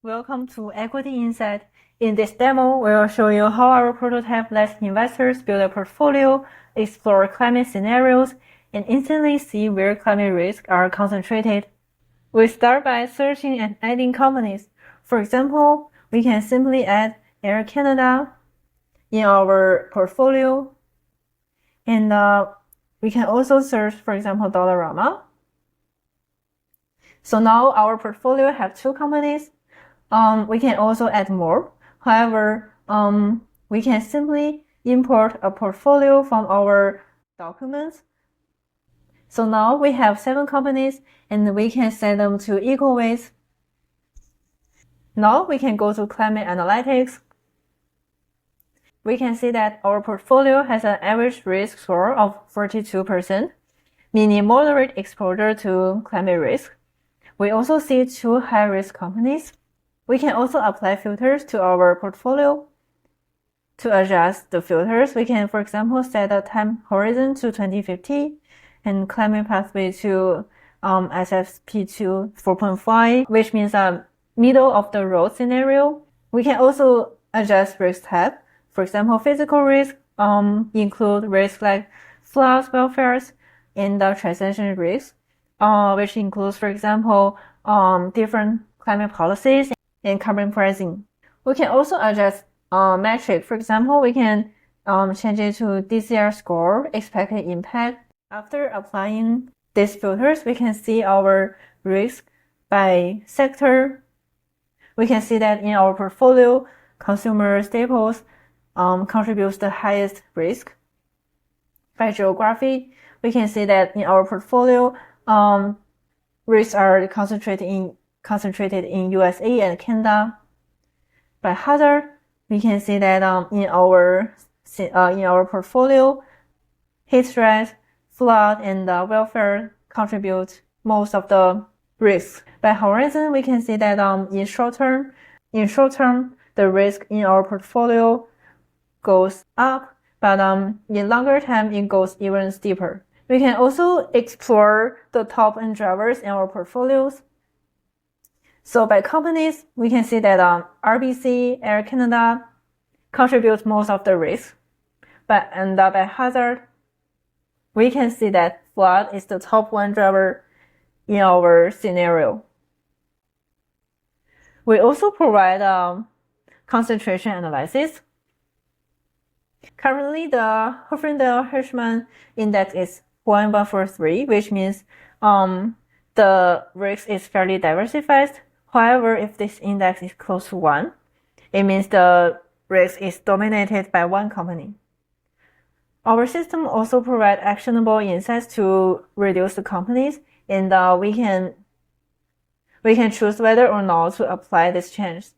Welcome to EquityInsight. In this demo, we will show you how our prototype lets investors build a portfolio, explore climate scenarios, and instantly see where climate risks are concentrated. We start by searching and adding companies. For example, we can simply add Air Canada in our portfolio. And we can also search, for example, Dollarama. So now our portfolio has two companies. We can also add more. However, we can simply import a portfolio from our documents. So now we have 7 companies and we can set them to equal weights. Now we can go to climate analytics. We can see that our portfolio has an average risk score of 42%, meaning moderate exposure to climate risk. We also see 2 high-risk companies. We can also apply filters to our portfolio. To adjust the filters, we can, for example, set a time horizon to 2050 and climate pathway to SFP to 4.5, which means a middle of the road scenario. We can also adjust risk type. For example, physical risk include risks like floods, wildfires, and the transition risk, which includes, for example, different climate policies and carbon pricing. We can also adjust metric. For example, we can change it to DCR score, expected impact. After applying these filters, we can see our risk by sector. We can see that in our portfolio, consumer staples contributes the highest risk. By geography, we can see that in our portfolio, risks are concentrated in USA and Canada. By hazard, we can see that in our portfolio, heat stress, flood, and welfare contribute most of the risks. By horizon, we can see that in short term, the risk in our portfolio goes up, but in longer time, it goes even steeper. We can also explore the top end drivers in our portfolios. So by companies, we can see that RBC, Air Canada contributes most of the risk. By hazard, we can see that flood is the top one driver in our scenario. We also provide concentration analysis. Currently, the Herfindahl-Hirschman index is 0.143, which means the risk is fairly diversified. However, if this index is close to 1, it means the risk is dominated by one company. Our system also provides actionable insights to reduce the companies, and we can choose whether or not to apply this change.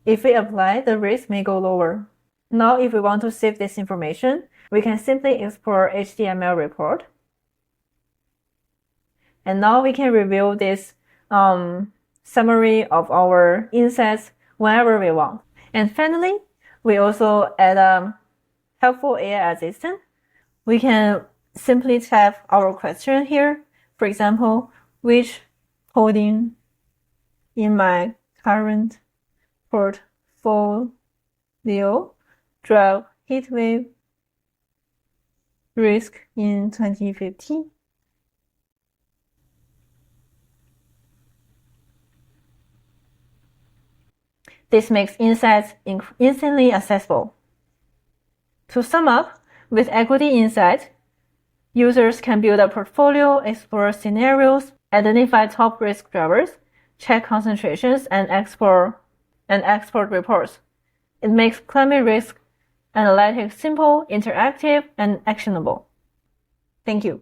If we apply, the risk may go lower. Now, if we want to save this information, we can simply export HTML report. And now we can review this summary of our insights whenever we want. And finally, we also add a helpful AI assistant. We can simply type our question here. For example, which holding in my current portfolio drive heat wave risk in 2050? This makes insights instantly accessible. To sum up, with EquityInsight, users can build a portfolio, explore scenarios, identify top risk drivers, check concentrations, and export reports. It makes climate risk analytics simple, interactive, and actionable. Thank you.